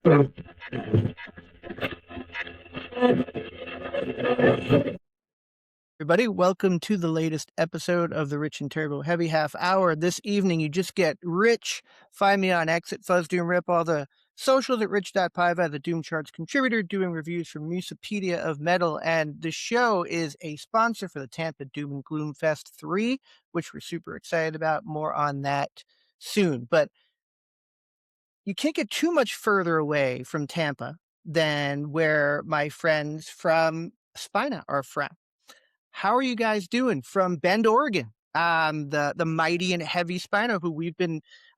Everybody, welcome to the latest episode of the Rich and Turbo Heavy Half Hour. This evening, you just get Rich. Find me on X at Fuzz Doom Rip, all the socials at Rich.Paiva, the Doom Charts contributor, doing reviews from Musopedia of Metal. And the show is a sponsor for the Tampa Doom and Gloom Fest 3, which we're super excited about. More on that soon. But you can't get too much further away from Tampa than where my friends from Spina are from. How are you guys doing from Bend, Oregon? The mighty and heavy Spina, who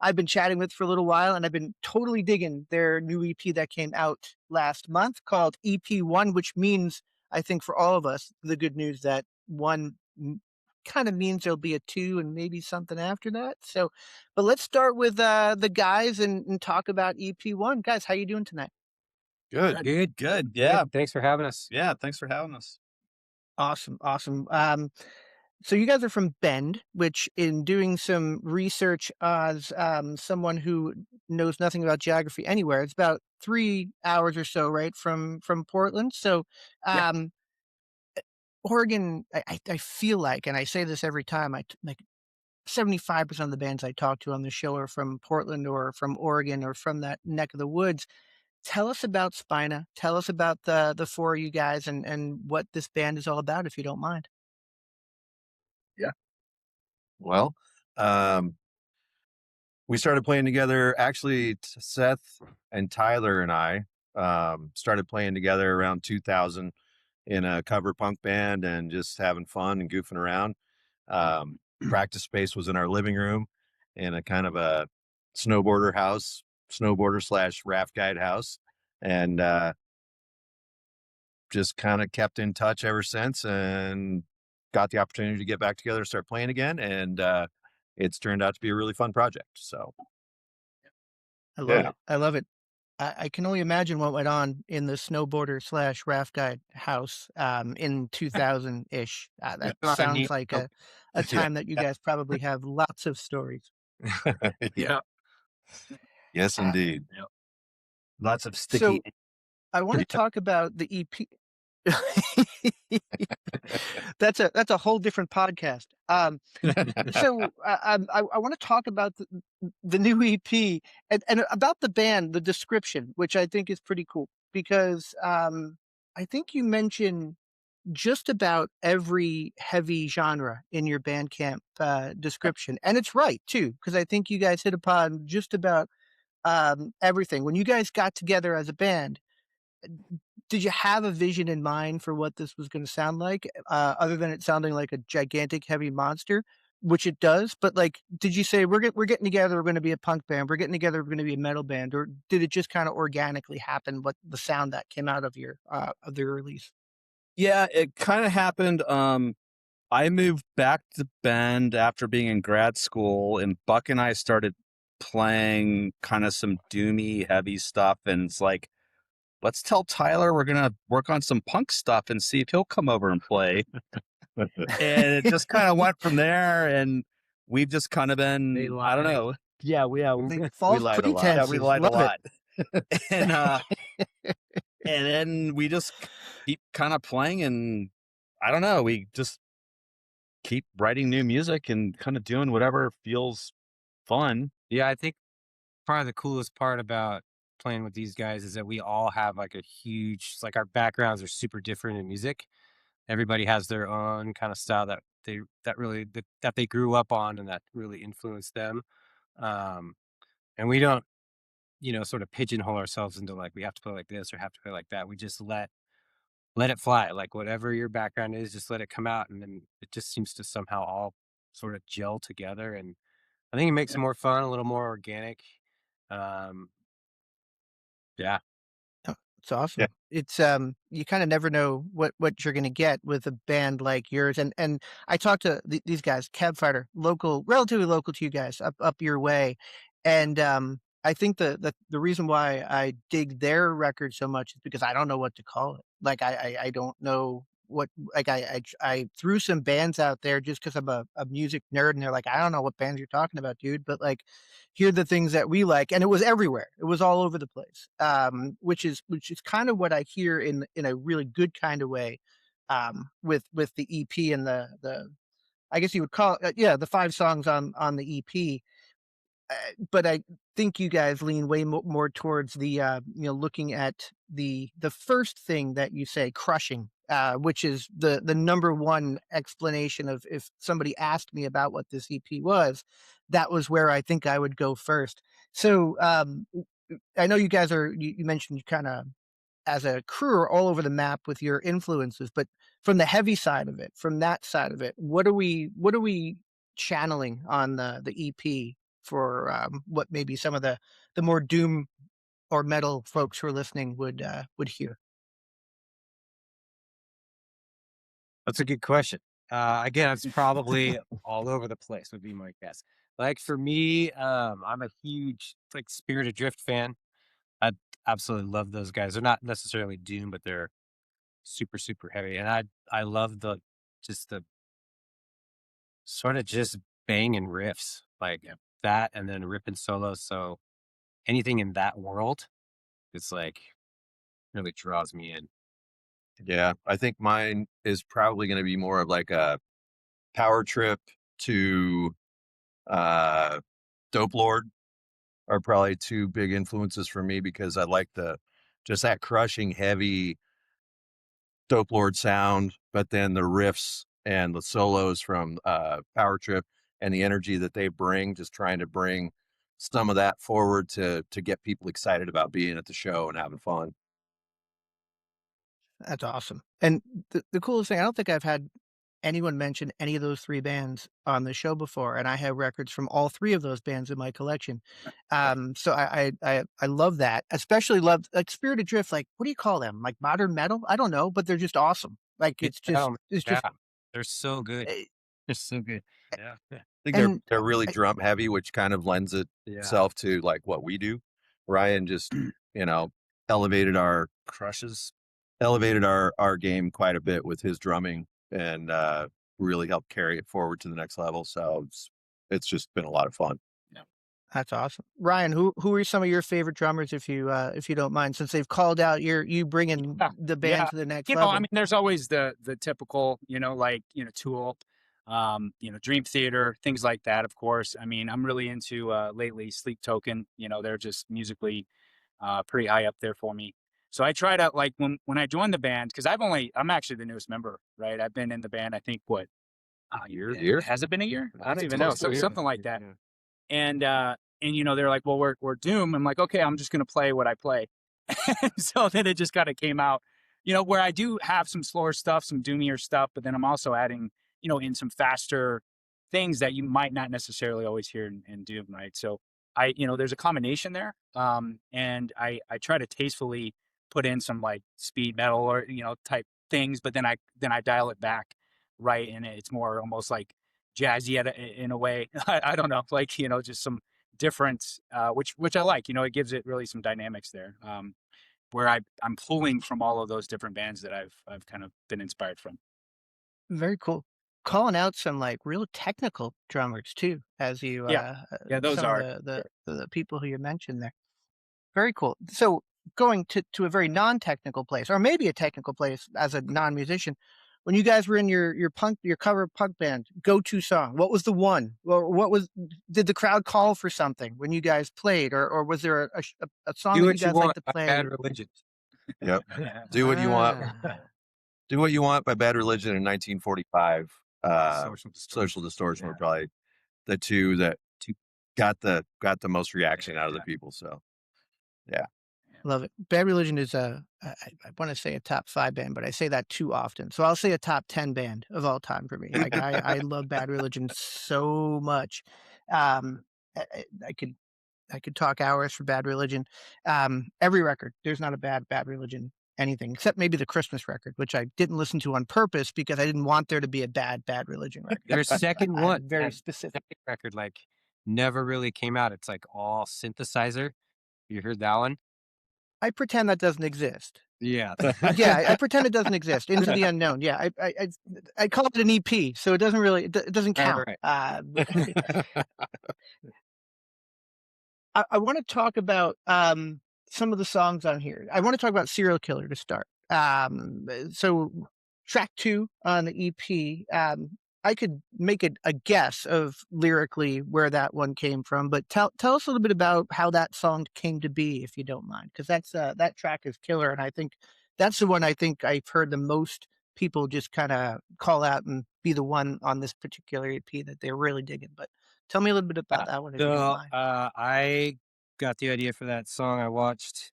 I've been chatting with for a little while, and I've been totally digging their new EP that came out last month called EP1, which means, I think for all of us, the good news that one kind of means there'll be a two and maybe something after that. So, but let's start with the guys and talk about EP1. Guys, how you doing tonight? Good. Good. Yeah. Thanks for having us. Yeah. Thanks for having us. Awesome. So you guys are from Bend, which in doing some research as someone who knows nothing about geography anywhere, it's about 3 hours or so, right, from Portland. So Yeah. Oregon, I feel like, and I say this every time, like 75% of the bands I talk to on the show are from Portland or from Oregon or from that neck of the woods. Tell us about Spina. Tell us about the four of you guys and what this band is all about, if you don't mind. Well, we started playing together. Actually, Seth and Tyler and I started playing together around 2000 in a cover punk band and just having fun and goofing around. Practice space was in our living room in a kind of a snowboarder slash raft guide house. And just kind of kept in touch ever since and got the opportunity to get back together and start playing again. And it's turned out to be a really fun project. So I love it. I love it. I can only imagine what went on in the snowboarder slash raft guide house in 2000 ish. That sounds like a time that you guys probably have lots of stories. Yeah. Yes, indeed. Lots of sticky. So I want to talk about the EP. That's a whole different podcast. So I want to talk about the new EP and about the band, the description, which I think is pretty cool because I think you mentioned just about every heavy genre in your Bandcamp description, and it's right too because I think you guys hit upon just about everything. When you guys got together as a band, did you have a vision in mind for what this was going to sound like, other than it sounding like a gigantic heavy monster, which it does? But like, did you say we're getting together, we're going to be a punk band, we're getting together, we're going to be a metal band, or did it just kind of organically happen? What the sound that came out of your of the release? Yeah, it kind of happened. I moved back to Bend after being in grad school, and Buck and I started playing kind of some doomy, heavy stuff. And it's like, let's tell Tyler we're gonna work on some punk stuff and see if he'll come over and play. And it just kind of went from there. And we've just kind of been, I don't know. Yeah, we lied a lot. Yeah, we lied a lot. And then we just keep kind of playing, and I don't know, we just keep writing new music and kind of doing whatever feels fun. Yeah, I think probably the coolest part about playing with these guys is that we all have like a huge, like our backgrounds are super different in music. Everybody has their own kind of style that they grew up on and that really influenced them. And we don't, sort of pigeonhole ourselves into like we have to play like this or have to play like that. We just let it fly. Like whatever your background is, just let it come out, and then it just seems to somehow all sort of gel together. And I think it makes it more fun, a little more organic. Yeah. Oh, it's awesome. Yeah. It's you kind of never know what you're going to get with a band like yours. And I talked to these guys, Cab Fighter, relatively local to you guys, up your way. And I think the reason why I dig their record so much is because I don't know what to call it. Like I don't know what like I threw some bands out there just because I'm a music nerd, and they're like, I don't know what bands you're talking about, dude, but like, here are the things that we like, and it was everywhere. It was all over the place, which is kind of what I hear in a really good kind of way, with the EP and the I guess you would call yeah, the 5 songs on the EP. But I think you guys lean way more towards the looking at the first thing that you say, crushing, which is the number one explanation of if somebody asked me about what this EP was, that was where I think I would go first. So I know you guys you mentioned you kind of as a crew are all over the map with your influences, but from the heavy side of it, from that side of it, what are we channeling on the EP for what maybe some of the more doom or metal folks who are listening would hear? That's a good question. Again, it's probably all over the place would be my guess. Like for me, I'm a huge like Spirit Adrift fan. I absolutely love those guys. They're not necessarily doom, but they're super, super heavy. And I love the just the sort of just banging riffs like that and then ripping solos. So anything in that world, it's like really draws me in. Yeah, I think mine is probably going to be more of like a power trip to uh, Dope Lord are probably 2 big influences for me because I like the just that crushing heavy Dope Lord sound, but then the riffs and the solos from Power Trip and the energy that they bring, just trying to bring some of that forward to get people excited about being at the show and having fun. That's awesome. And the coolest thing, I don't think I've had anyone mention any of those 3 bands on the show before, and I have records from all 3 of those bands in my collection. So I love that. Especially love like Spirit Adrift, like, what do you call them? Like modern metal? I don't know, but they're just awesome. Like, Yeah, it's yeah, just they're so good. eh, They're so good. Yeah. I think and they're really I drum heavy, which kind of lends Yeah. itself to like what we do. Ryan just, you know, elevated our crushes, elevated our game quite a bit with his drumming and really helped carry it forward to the next level. So it's just been a lot of fun. That's awesome. Ryan, who are some of your favorite drummers if you don't mind, since they've called out you bringing Yeah, the band yeah. to the next I level? mean, there's always the typical, like, Tool, Dream Theater, things like that, of course. I mean, I'm really into lately Sleep Token. They're just musically pretty high up there for me. So I try to like when I joined the band, because I'm actually the newest member, right? I've been in the band, I think what a year? Year? Has it been a year? I don't It's even know. close to So a year. something like that. Yeah. And they're like, well, we're Doom. I'm like, okay, I'm just gonna play what I play. So then it just kind of came out, where I do have some slower stuff, some doomier stuff, but then I'm also adding, in some faster things that you might not necessarily always hear in Doom, right? So there's a combination there. And I try to tastefully put in some like speed metal or, type things, but then I dial it back, right? And it's more almost like jazzy in a way. I don't know, like, just some different, which I like, it gives it really some dynamics there. Where I'm pulling from all of those different bands that I've kind of been inspired from. Very cool. Calling out some, like, real technical drummers too, as you, Yeah, yeah, those some of are the people who you mentioned there. Very cool. So, going to a very non-technical place, or maybe a technical place as a non-musician, when you guys were in your cover punk band, go-to song, what was the one? Or did the crowd call for something when you guys played, or was there a song Do that you what you guys like want to by play? Bad Religion. Yep. Do what you want. Ah. Do What You Want by Bad Religion in 1945. Social distortion. Social Distortion were Yeah. probably the 2 that got the most reaction out of the people. So yeah. Love it. Bad Religion is I wanna say a top 5 band, but I say that too often. So I'll say a top 10 band of all time for me. Like, I love Bad Religion so much. I could talk hours for Bad Religion. Every record, there's not a Bad Religion anything, except maybe the Christmas record, which I didn't listen to on purpose because I didn't want there to be a Bad Religion record. Their second I'm one, very that specific. second record, like never really came out. It's like all synthesizer. You heard that one? I pretend that doesn't exist. Yeah. Yeah, I pretend it doesn't exist. Into the Unknown. Yeah, I call it an EP, so it doesn't really it doesn't count. Right. I want to talk about some of the songs on here. I want to talk about Serial Killer to start. So track 2 on the EP. I could make a guess of lyrically where that one came from, but tell us a little bit about how that song came to be, if you don't mind, because that track is killer, and I think that's the one I think I've heard the most people just kind of call out and be the one on this particular EP that they're really digging. But tell me a little bit about that one, if you don't So mind. I got the idea for that song. I watched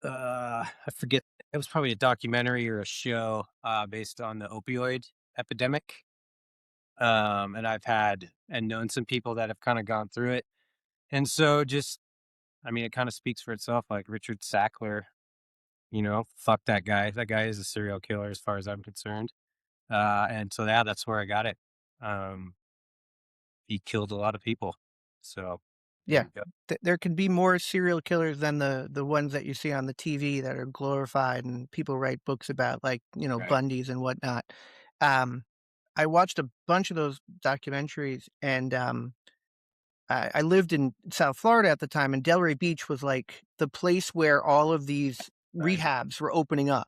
I forget, it was probably a documentary or a show based on the opioid epidemic. And I've had and known some people that have kind of gone through it. And so just I mean it kind of speaks for itself, like Richard Sackler, fuck that guy. That guy is a serial killer as far as I'm concerned. And so yeah, that's where I got it. Um he killed a lot of people. So there Yeah. you go. There can be more serial killers than the ones that you see on the TV that are glorified and people write books about, like, Right. Bundys and whatnot. Um, I watched a bunch of those documentaries, and I lived in South Florida at the time, and Delray Beach was like the place where all of these Right. rehabs were opening up.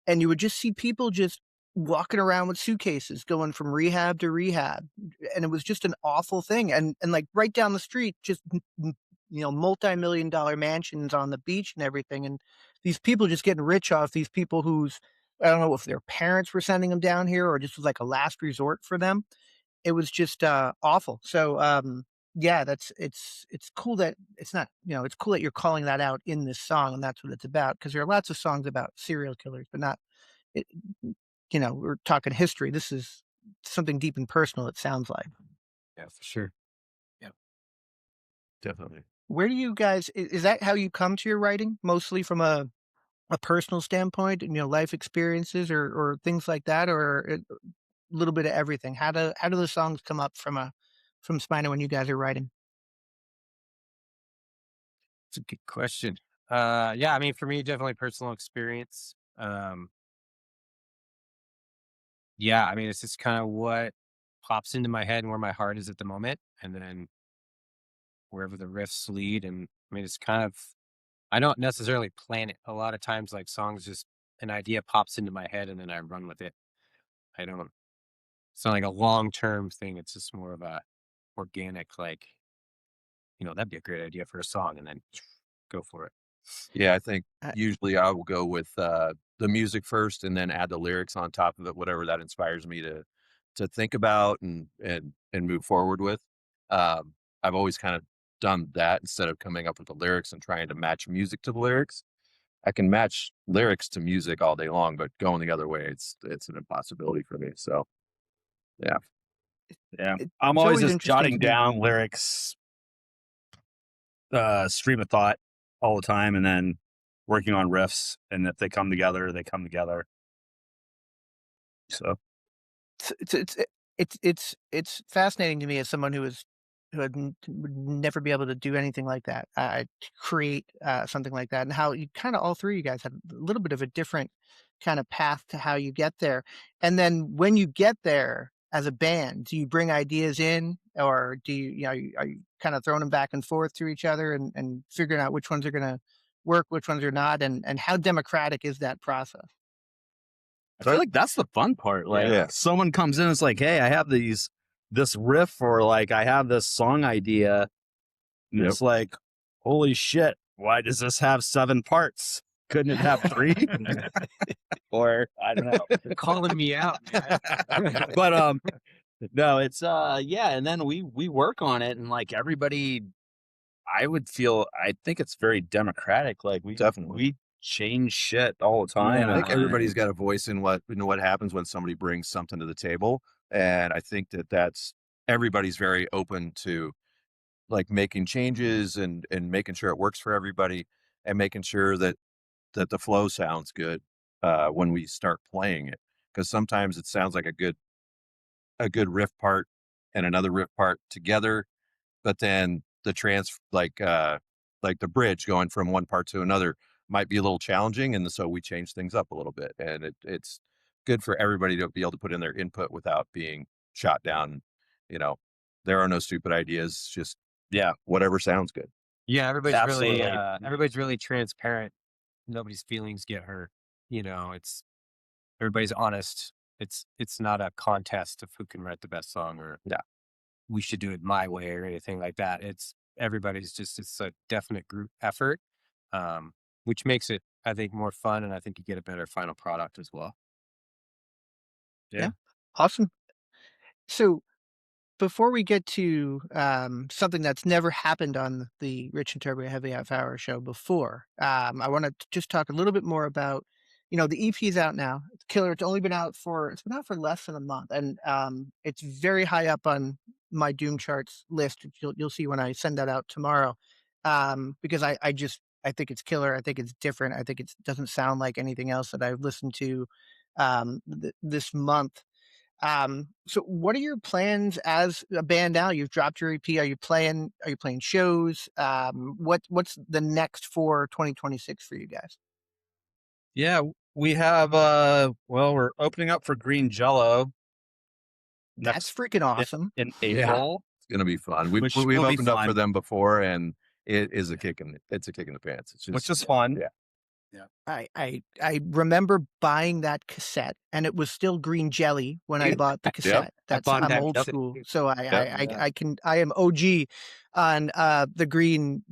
And you would just see people just walking around with suitcases going from rehab to rehab, and it was just an awful thing, and, like, right down the street, just multi-million-dollar mansions on the beach and everything, and these people just getting rich off these people whose I don't know if their parents were sending them down here or just was like a last resort for them. It was just, awful. So, yeah, it's cool that it's not it's cool that you're calling that out in this song, and that's what it's about. Because there are lots of songs about serial killers, but not it we're talking history. This is something deep and personal, it sounds like. Yeah, for sure. Yeah. Definitely. Where do you guys is that how you come to your writing? Mostly from a personal standpoint, life experiences or things like that, or a little bit of everything? How do the songs come up from Spina when you guys are writing? It's a good question. Yeah, I mean, for me, definitely personal experience. Yeah, I mean, it's just kind of what pops into my head and where my heart is at the moment, and then wherever the riffs lead. And I mean, it's kind of I don't necessarily plan it. A lot of times, like songs, just an idea pops into my head, and then I run with it. I don't. It's not like a long term thing. It's just more of a organic, like that'd be a great idea for a song, and then go for it. Yeah, I think Uh, usually I will go with the music first and then add the lyrics on top of it, whatever that inspires me to think about and move forward with. I've always kind of done that instead of coming up with the lyrics and trying to match music to the lyrics. I can match lyrics to music all day long, but going the other way, it's an impossibility for me. So yeah, Yeah. it I'm it's always always just interesting to jotting me. down lyrics, stream of thought all the time, and then working on riffs. And if they come together, they come together. So It's fascinating to me as someone who would never be able to do anything like that, to create, something like that, and how you kinda all 3 of you guys have a little bit of a different kinda path to how you get there, and then when you get there as a band, do you bring ideas in, or do are you kinda throwing them back and forth to each other and figuring out which ones are gonna work, which ones are not, and how democratic is that process? I feel like that's the fun part. Like yeah, someone comes in, it's like, hey, I have this riff, or like I have this song idea, and yep. it's like, holy shit, why does this have 7 parts? Couldn't it have 3? Or I don't know. You're calling me out, man. But no, it's yeah, and then we work on it, and like everybody, I think it's very democratic. Like Definitely. we change shit all the time. I think and everybody's got a voice in what happens when somebody brings something to the table, and I think that's everybody's very open to like making changes and making sure it works for everybody, and making sure that the flow sounds good when we start playing it, because sometimes it sounds like a good riff part and another riff part together, but then the like the bridge going from one part to another might be a little challenging, and so we change things up a little bit, and it's good for everybody to be able to put in their input without being shot down. You know, there are no stupid ideas, just whatever sounds good. Yeah, Absolutely. everybody's really transparent. Nobody's feelings get hurt. It's everybody's honest. It's not a contest of who can write the best song or we should do it my way or anything like that. It's a definite group effort, which makes it, I think, more fun, and I think you get a better final product as well. Yeah. Awesome. So before we get to something that's never happened on the Rich and Turbo Heavy Half Hour show before, I want to just talk a little bit more about, the EP is out now. It's killer. It's been out for less than a month, and it's very high up on my Doom charts list, which you'll see when I send that out tomorrow. Because I think it's killer. I think it's different. I think it doesn't sound like anything else that I've listened to this month. So what are your plans as a band now? You've dropped your EP. Are you playing shows? What's the next for 2026 for you guys? Yeah, we have we're opening up for Green Jello That's next freaking awesome. in Yeah. April. It's gonna be fun. We've Which we've will be opened up for fun. them before, and it's a kick in the pants. It's just Which is fun. Yeah. I remember buying that cassette, and it was still green jelly when I bought the cassette. bought I'm that old cassette school, too. so I am OG on the green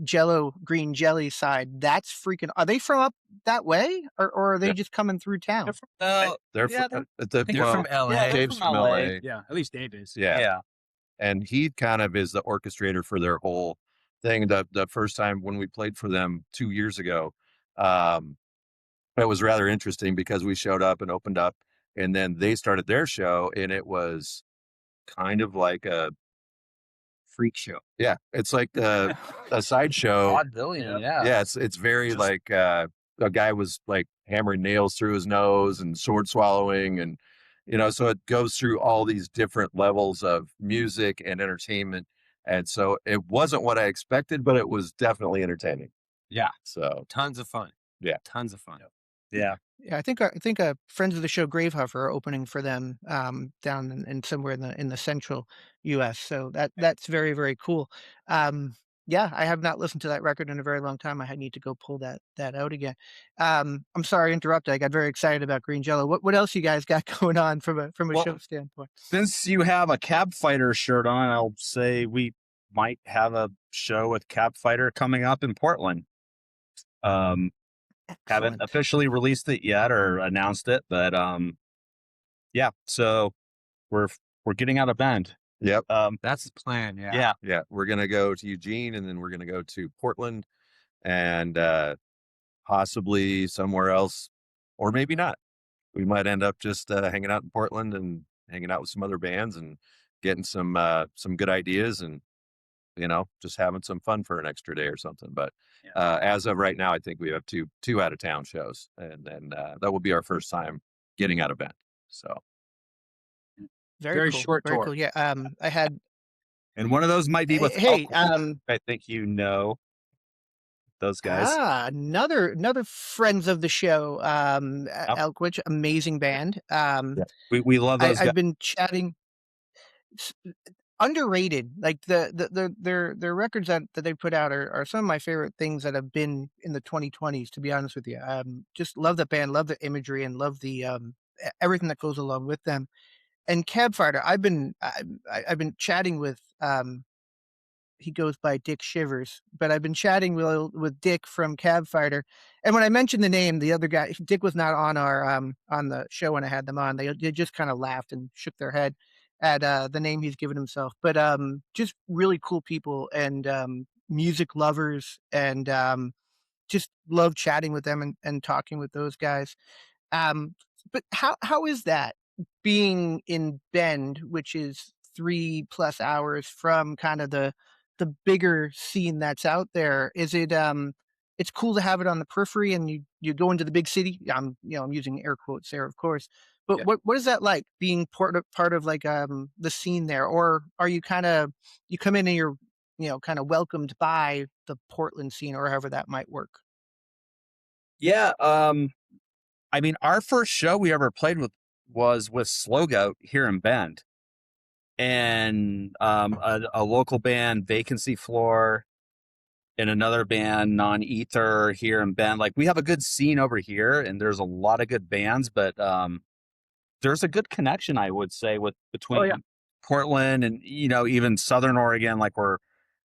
jelly side. That's freaking. Are they from up that way, or are they Yeah. just coming through town? They're yeah, from, They're from LA. Dave's from from LA. LA. Yeah, at least Dave is. Yeah. And he kind of is the orchestrator for their whole thing. The first time when we played for them 2 years ago, it was rather interesting because we showed up and opened up, and then they started their show, and it was kind of like a Freak show. it's like a sideshow. Vaudevillian, Yeah, it's very Just- like a guy was like hammering nails through his nose and sword swallowing, and so it goes through all these different levels of music and entertainment, and so it wasn't what I expected, but it was definitely entertaining. Yeah. So Tons of fun. Yeah. Tons of fun. Yeah. Yeah, I think friends of the show Gravehuffer are opening for them down in somewhere in the central U.S. So that's very, very cool. Yeah, I have not listened to that record in a very long time. I need to go pull that out again. I'm sorry I interrupted. I got very excited about Green Jello. What else you guys got going on from a Well, show standpoint? Since you have a Cab Fighter shirt on, I'll say we might have a show with Cab Fighter coming up in Portland. Haven't Excellent. officially released it yet or announced it, but yeah. So we're getting out of Bend. Yep. That's the plan. Yeah. Yeah. Yeah, we're gonna go to Eugene, and then we're gonna go to Portland, and possibly somewhere else, or maybe not. We might end up just hanging out in Portland and hanging out with some other bands and getting some good ideas, and just having some fun for an extra day or something. But as of right now, I think we have two out of town shows, and then that will be our first time getting out of Bend. So Very cool. short Very tour. cool. Yeah. I had. And one of those might be with Hey. I think those guys. Another friends of the show, Elkwich, amazing band. We love those guys. I've been chatting. Underrated, like their records that they put out are some of my favorite things that have been in the 2020s. To be honest with you, just love the band, love the imagery, and love the everything that goes along with them. And Cab Fighter, I've been chatting with he goes by Dick Shivers, but I've been chatting with Dick from Cab Fighter, and when I mentioned the name, the other guy, Dick, was not on our on the show when I had them on. They just kind of laughed and shook their head at the name he's given himself. But just really cool people and music lovers, and just love chatting with them and talking with those guys. But how is that being in Bend, which is 3+ hours from kind of the bigger scene that's out there? Is it it's cool to have it on the periphery, and you go into the big city. I'm using air quotes there, of course. But Yeah. what is that like being part of like the scene there, or are you you come in and you're kind of welcomed by the Portland scene, or however that might work? Yeah. I mean, our first show we ever played with was with Slow Goat here in Bend, and a local band, Vacancy Floor, and another band, Non Ether, here in Bend. Like, we have a good scene over here, and there's a lot of good bands, but there's a good connection, I would say, with between Portland and even Southern Oregon, like where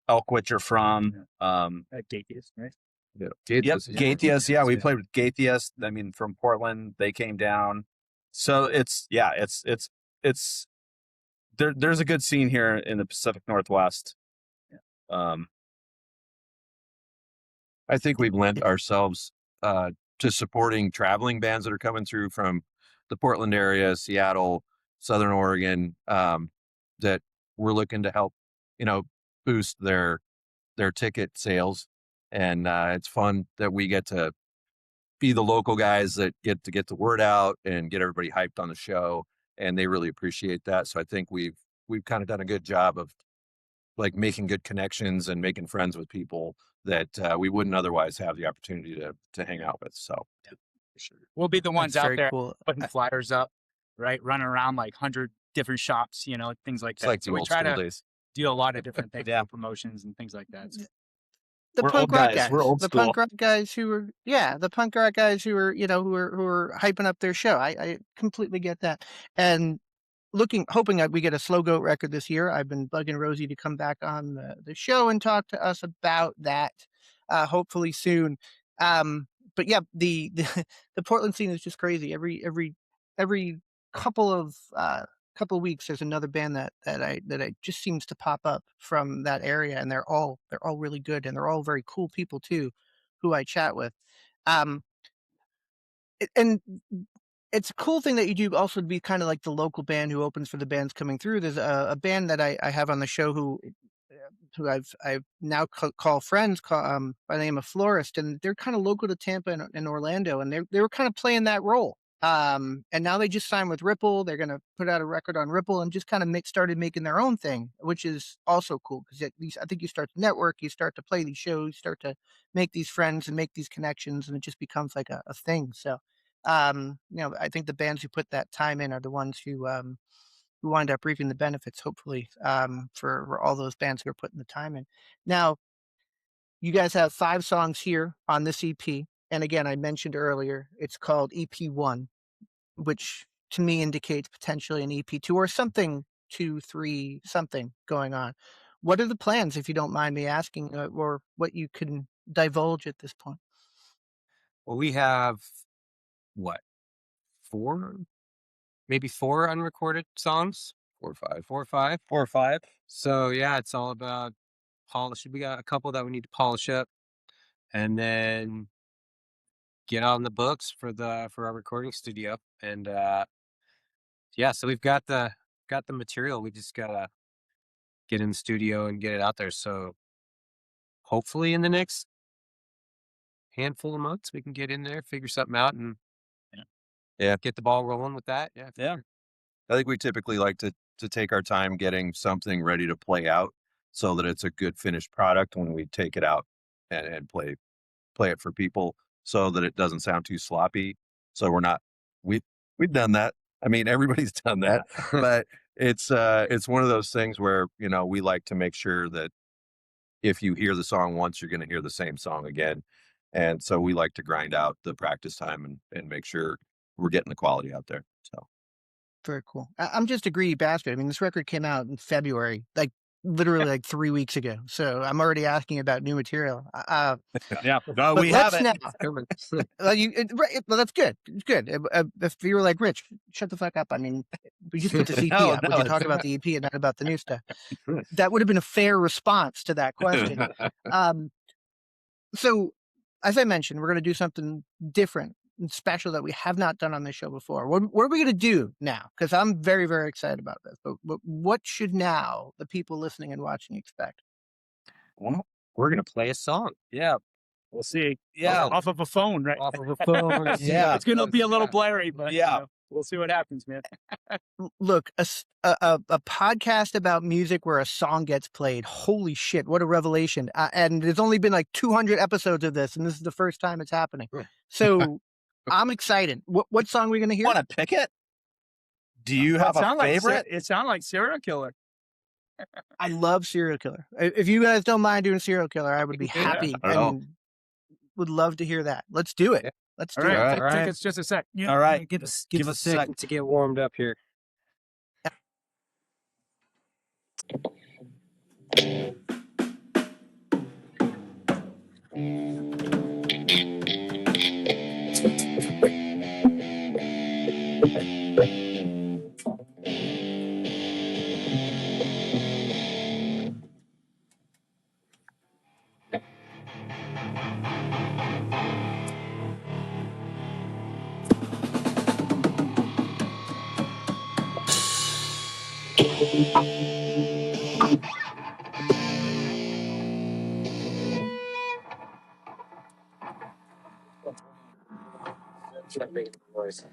Elkwich are from. Gatekeys, right? Yeah. Yep, Gateus. Yeah, we played with Gateus. I mean, from Portland, they came down. So it's there's a good scene here in the Pacific Northwest. I think we've lent ourselves to supporting traveling bands that are coming through from the Portland area, Seattle, Southern Oregon, that we're looking to help, boost their ticket sales. And it's fun that we get to be the local guys that get the word out and get everybody hyped on the show. And they really appreciate that. So I think we've kind of done a good job of like making good connections and making friends with people that we wouldn't otherwise have the opportunity to hang out with. So for sure. We'll be the ones That's out very there cool. putting flyers up, right? Running around like 100 different shops, things like it's that. like So the we old try school to days. do a lot of different things, Yeah. promotions and things like that. So The We're punk old rock guys. We're old the school. punk rock guys who were, the punk rock guys who were, who are hyping up their show. I completely get that. And hoping that we get a Slow Goat record this year. I've been bugging Rosie to come back on the show and talk to us about that, hopefully soon. But yeah, the the Portland scene is just crazy. Every couple of weeks, there's another band that I just seems to pop up from that area, and they're all really good, and they're all very cool people too, who I chat with. Um, and it's a cool thing that you do also to be kind of like the local band who opens for the bands coming through. There's a band that I have on the show who I've now call friends by the name of Florist, and they're kind of local to Tampa and Orlando, and they were kind of playing that role. And now they just signed with Ripple. They're going to put out a record on Ripple and just kind of started making their own thing, which is also cool because at least I think you start to network, you start to play these shows, start to make these friends and make these connections, and it just becomes like a thing. So, I think the bands who put that time in are the ones who wind up reaping the benefits, hopefully, for all those bands who are putting the time in. Now, you guys have 5 songs here on this EP. And again, I mentioned earlier, it's called EP1, which to me indicates potentially an EP2 or something 2, 3, something going on. What are the plans, if you don't mind me asking, or what you can divulge at this point? Well, we have what, maybe 4 unrecorded songs, 4 or 5. 4 or 5. 4 or 5. So yeah, it's all about polish. We got a couple that we need to polish up, and then get on the books for our recording studio. And yeah, so we've got the material. We just gotta get in the studio and get it out there. So hopefully in the next handful of months we can get in there, figure something out, and Yeah. get the ball rolling with that. Yeah. Yeah. I think we typically like to take our time getting something ready to play out so that it's a good finished product when we take it out and play it for people so that it doesn't sound too sloppy. So we've done that. I mean, everybody's done that, but it's one of those things where, we like to make sure that if you hear the song once, you're going to hear the same song again. And so we like to grind out the practice time and make sure we're getting the quality out there. So. Very cool. I'm just a greedy bastard. I mean, this record came out in February, like literally like 3 weeks ago. So I'm already asking about new material. Yeah. No, But we have let's it. now. Well, that's good. It's good. If you were like, Rich, shut the fuck up. I mean, we just put this EP No, out. We no, can talk about the EP and not about the new stuff. That would have been a fair response to that question. So, as I mentioned, we're going to do something different and special that we have not done on this show before. What are we going to do now? Because I'm very, very excited about this. But what should now the people listening and watching expect? Well, we're gonna play a song. Yeah. we'll see. Yeah. Off of a phone, right? Off of a phone. Yeah. It's gonna be a little blurry, but Yeah. we'll see what happens, man. Look, a podcast about music where a song gets played. Holy shit, what a revelation. And there's only been like 200 episodes of this, and this is the first time it's happening. So I'm excited. What song are we going to hear? Want to pick it? Do you have a favorite? It sounded like Serial Killer. I love Serial Killer. If you guys don't mind doing Serial Killer, I would be happy and would love to hear that. Let's do it. Let's do it. All right. Take us just a sec. All right. Give us Give a us a sec. second to get warmed up here. Try making noise.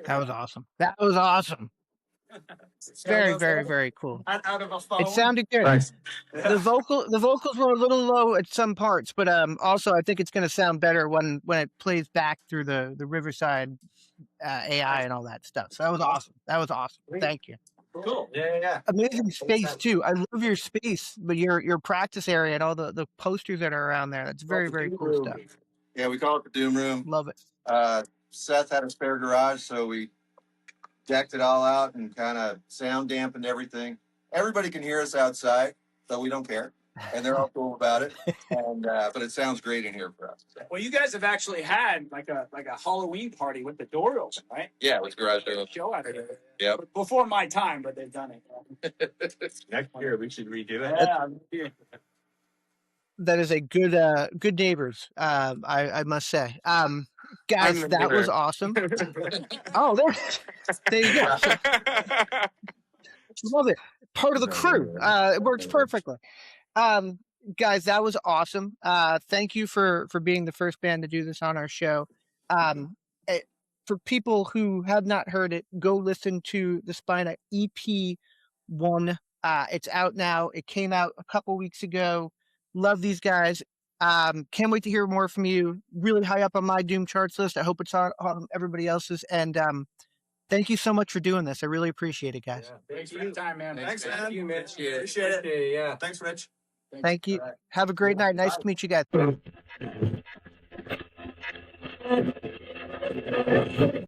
That was awesome. That was awesome. Very, very, very cool. Out of a phone. It sounded good. Nice. The vocals were a little low at some parts, but also I think it's going to sound better when it plays back through the Riverside AI and all that stuff. So that was awesome. That was awesome. Thank you. Cool. Yeah. Amazing space too. I love your space, but your practice area and all the posters that are around there. That's very, very cool stuff. Yeah, we call it the Doom Room. Love it. Seth had a spare garage, so we decked it all out and kind of sound dampened everything. Everybody can hear us outside, so we don't care, and they're all cool about it. And but it sounds great in here for us. So. Well, you guys have actually had like a Halloween party with the door open, right? Yeah, with garage door. Show out of here. Yep. Before my time, but they've done it. Next year we should redo it. Yeah. That is a good neighbors. I must say. Guys, that was awesome. Oh, there you go. Love it. Part of the crew. It works perfectly. Guys, that was awesome. Thank you for being the first band to do this on our show. For people who have not heard it, go listen to the Spina EP1. It's out now. It came out a couple weeks ago. Love these guys. Can't wait to hear more from you. Really high up on my Doom charts list. I hope it's on everybody else's. And thank you so much for doing this. I really appreciate it, guys. Yeah. Thanks for your time, man. Thanks, man. Thank you, Mitch. Appreciate it. Yeah. Thanks, Rich. Thank you. Have a great night. Nice to meet you guys.